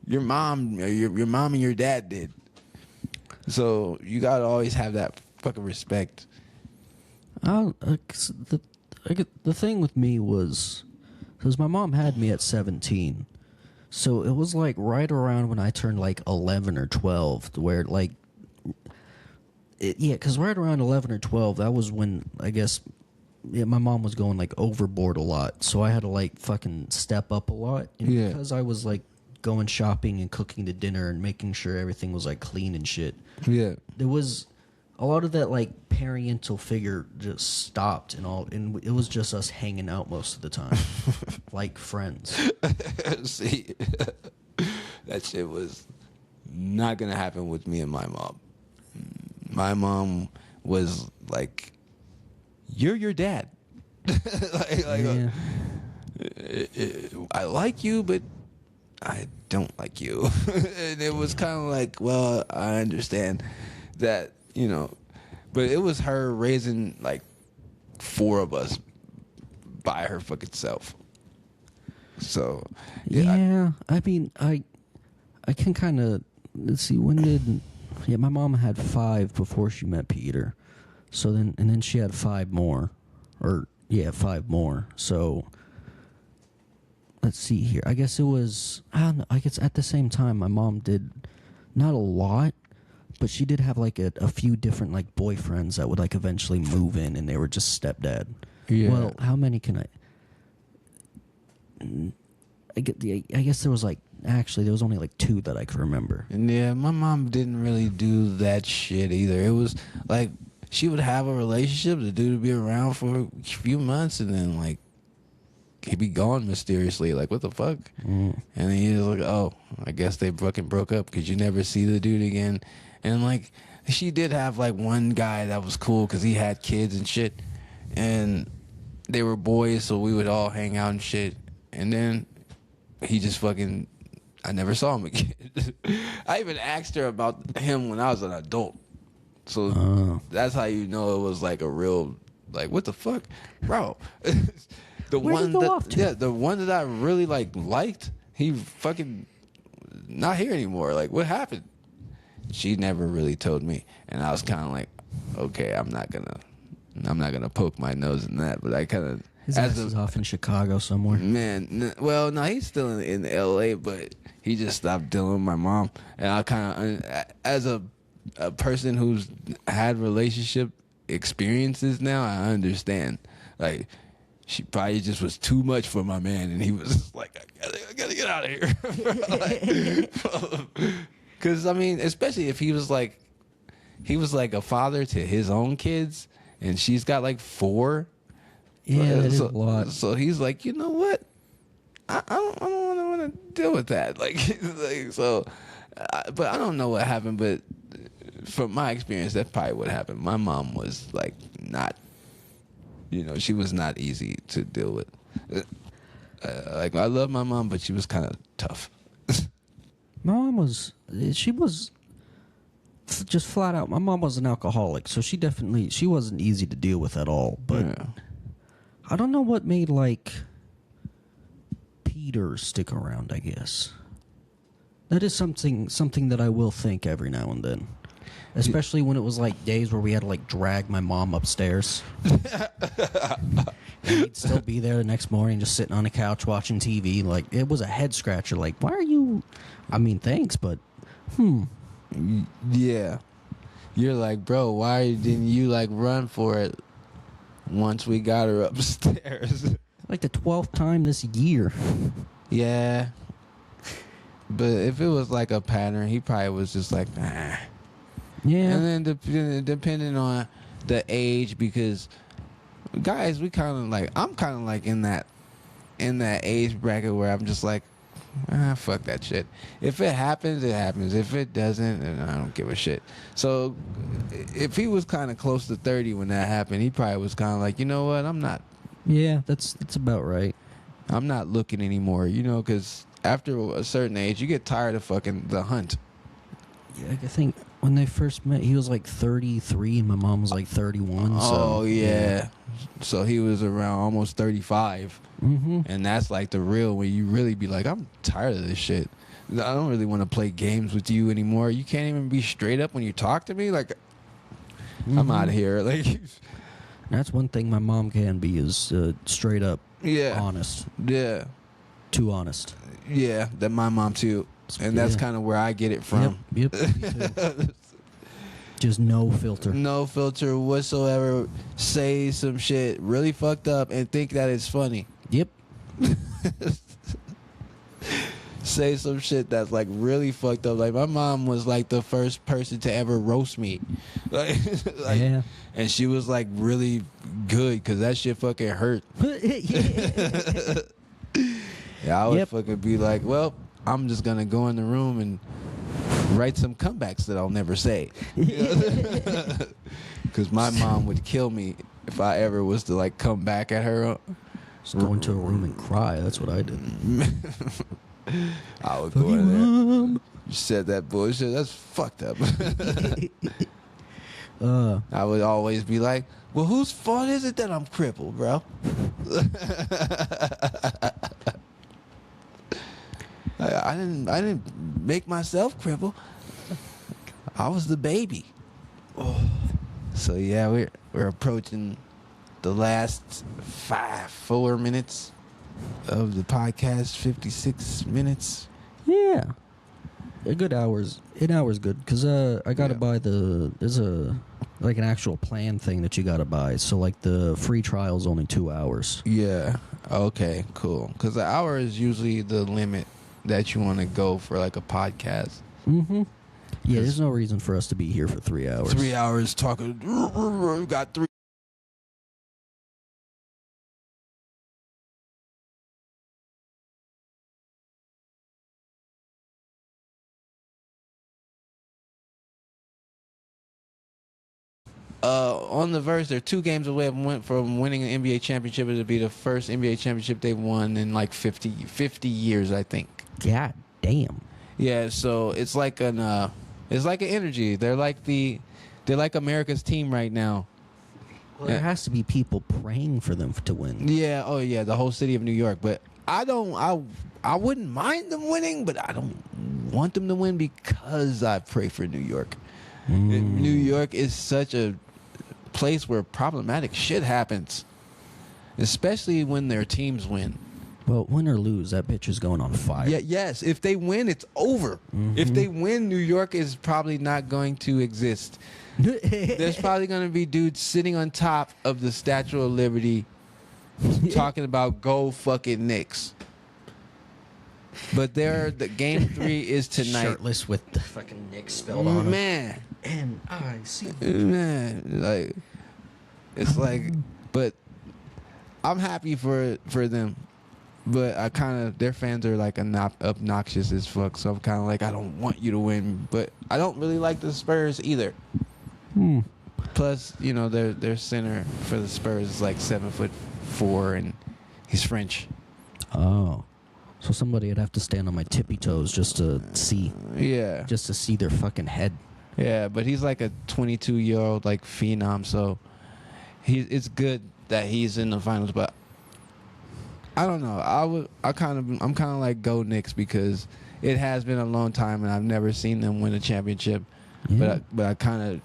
Your mom, your mom and your dad did. So you gotta always have that fucking respect. 'Cause the thing with me was, because my mom had me at 17, so it was like right around when I turned like 11 or 12, to where like, yeah, because right around 11 or 12, that was when I guess, yeah, my mom was going like overboard a lot, so I had to like fucking step up a lot, and Yeah. because I was like going shopping and cooking the dinner and making sure everything was like clean and shit. Yeah. There was a lot of that like parental figure just stopped and it was just us hanging out most of the time, like friends. See, that shit was not gonna happen with me and my mom. My mom was like, "You're your dad." Yeah. I like you, but I don't like you. And it was kind of like, well, I understand that, you know, but it was her raising like 4 of us by her fucking self. So, Yeah, I mean, I can kind of, let's see, when did, yeah, my mom had 5 before she met Peter. So then she had 5 more, or yeah, 5 more. So let's see here. I guess it was, I don't know, I guess at the same time my mom did not a lot, but she did have like a few different like boyfriends that would like eventually move in, and they were just stepdad. Yeah. Well, how many can I guess there was like, actually there was only like 2 that I could remember. And yeah, my mom didn't really do that shit either. It was like she would have a relationship, the dude would be around for a few months, and then like he'd be gone mysteriously. Like, what the fuck? And then he's like, oh, I guess they fucking broke up because you never see the dude again. And like, she did have like one guy that was cool because he had kids and shit, and they were boys, so we would all hang out and shit. And then he just fucking, I never saw him again. I even asked her about him when I was an adult. So that's how you know it was like a real, like, what the fuck, bro? The Where'd he one go that, off to? yeah, the one that I really liked, he fucking not here anymore. Like, what happened? She never really told me, and I was kind of like, okay, I'm not gonna poke my nose in that, but I kind of, His ass is off in Chicago somewhere. man, well, no, he's still in L.A., but he just stopped dealing with my mom, and I kind of, as a person who's had relationship experiences now, I understand, like, she probably just was too much for my man, and he was just like, I gotta get out of here. Because, I mean, especially if he was like a father to his own kids, and she's got like 4. Yeah, that is a lot. So he's like, you know what? I don't want to deal with that. Like so, but I don't know what happened. But from my experience, that's probably what happened. My mom was like not, she was not easy to deal with. Like, I love my mom, but she was kind of tough. My mom was, she was just flat out, my mom was an alcoholic, so she wasn't easy to deal with at all. But Yeah. I don't know what made like Peter stick around, I guess. That is something that I will think every now and then. Especially when it was like days where we had to like drag my mom upstairs. And he'd still be there the next morning just sitting on the couch watching TV. Like, it was a head scratcher. Like, why are you, I mean, thanks, but Yeah. You're like, bro, why didn't you like run for it once we got her upstairs? like the 12th time this year. Yeah. But if it was like a pattern, he probably was just like, nah. Yeah. And then depending on the age, because guys, I'm kind of like in that age bracket where I'm just like, fuck that shit. If it happens, it happens. If it doesn't, then I don't give a shit. So if he was kind of close to 30 when that happened, he probably was kind of like, you know what, I'm not that's about right. looking anymore, because after a certain age, you get tired of fucking the hunt. Yeah, I think, when they first met, he was like 33 and my mom was like 31. Oh So, yeah. So he was around almost 35. Mm-hmm. And that's like the real when you really be like, I'm tired of this shit. I don't really want to play games with you anymore. You can't even be straight up when you talk to me. Like, I'm out of here. Like, That's one thing my mom can be is straight up yeah, honest. yeah, Too honest. yeah. That my mom too, and that's Yeah. kind of where I get it from. Yep. Me too. Just no filter. No filter whatsoever. Say some shit really fucked up and think that it's funny. Yep. Say some shit that's like really fucked up. Like my mom was like the first person to ever roast me. Like, Yeah. and she was like really good because that shit fucking hurt. Yeah, I would Yep. fucking be like, well, I'm just gonna go in the room and write some comebacks that I'll never say. Because my mom would kill me if I ever was to like come back at her. Just go into a room and cry. That's what I did. I would go in there. You said that bullshit. That's fucked up. I would always be like, well, whose fault is it that I'm crippled, bro? I didn't make myself cripple. I was the baby. So yeah, we're approaching the last 4 minutes of the podcast. 56 minutes. Yeah. A good hour's an hour's good because I gotta Yeah. buy there's a like an actual plan thing that you gotta buy. So like the free trial is only 2 hours. Yeah. Okay. Cool. Because the hour is usually the limit that you want to go for like a podcast. Mm-hmm. Yeah, there's no reason for us to be here for 3 hours. 3 hours talking. Got 3. On the verse, they're 2 games away from winning an NBA championship. It'll be the first NBA championship they've won in like 50 years, I think. God damn. Yeah, so it's like an energy. They're like America's team right now. Well, there has to be people praying for them to win. Yeah, oh yeah, the whole city of New York. But I wouldn't mind them winning, but I don't want them to win because I pray for New York. New York is such a place where problematic shit happens, especially when their teams win. Well, win or lose, that bitch is going on fire. Yeah, yes. If they win, it's over. If they win, New York is probably not going to exist. There's probably going to be dudes sitting on top of the Statue of Liberty talking about go fucking Knicks. But the game 3 is tonight. Shirtless with the fucking Knicks spelled on him. Man. N-I-C. Man, like it's like, but I'm happy for them. But I kind of, their fans are like obnoxious as fuck. So I'm kind of like, I don't want you to win, but I don't really like the Spurs either. Plus, you know, their center for the Spurs is like 7'4" and he's French. Oh. So somebody would have to stand on my tippy toes just to see. Yeah. Just to see their fucking head. Yeah, but he's like a 22-year-old like phenom, so it's good that he's in the finals. But I don't know. I'm kind of like go Knicks because it has been a long time and I've never seen them win a championship. Yeah. But I kind of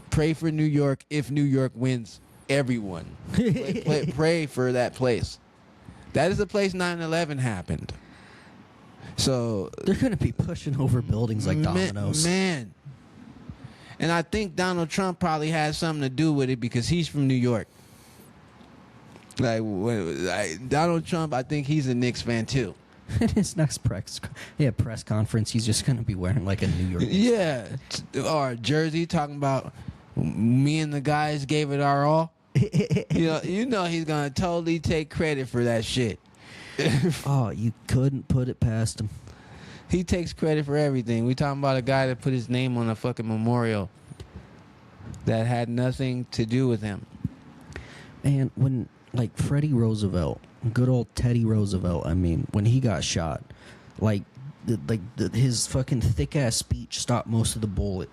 pray for New York if New York wins. Everyone pray for that place. That is the place 9/11 happened. So They're going to be pushing over buildings like dominoes. Man. And I think Donald Trump probably has something to do with it because he's from New York. Like Donald Trump, I think he's a Knicks fan too. His next press conference, he's just going to be wearing like a New York. Yeah. Or jersey talking about me and the guys gave it our all. You know he's going to totally take credit for that shit. Oh, you couldn't put it past him. He takes credit for everything. We talking about a guy that put his name on a fucking memorial that had nothing to do with him. And when, like, Freddie Roosevelt, good old Teddy Roosevelt, I mean, when he got shot, like, his fucking thick-ass speech stopped most of the bullet.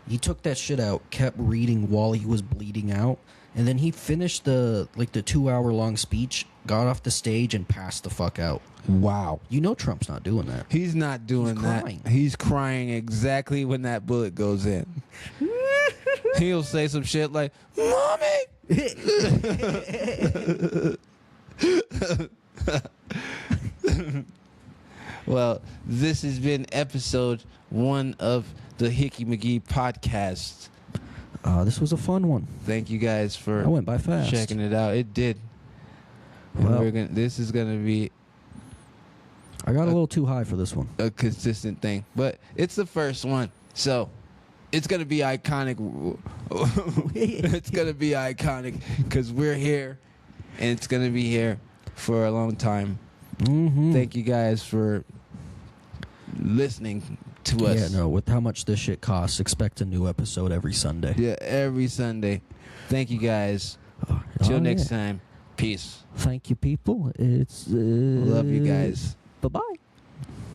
He took that shit out, kept reading while he was bleeding out, and then he finished the 2-hour-long speech, got off the stage, and passed the fuck out. Wow. You know Trump's not doing that. He's not doing that. Crying. He's crying exactly when that bullet goes in. He'll say some shit like, "Mommy!" Well, this has been episode 1 of the Hickey McGee podcast. This was a fun one. Thank you guys for I went by fast. checking it out. It did. And Well- this is going to be I got a little too high for this one. a consistent thing, but it's the first one, so it's gonna be iconic. It's gonna be iconic because we're here, and it's gonna be here for a long time. Mm-hmm. Thank you guys for listening to us. Yeah, no, with how much this shit costs, expect a new episode every Sunday. Yeah, every Sunday. Thank you guys. Oh, Till next yeah. time. Peace. Thank you, people. It's Love you guys. Bye-bye.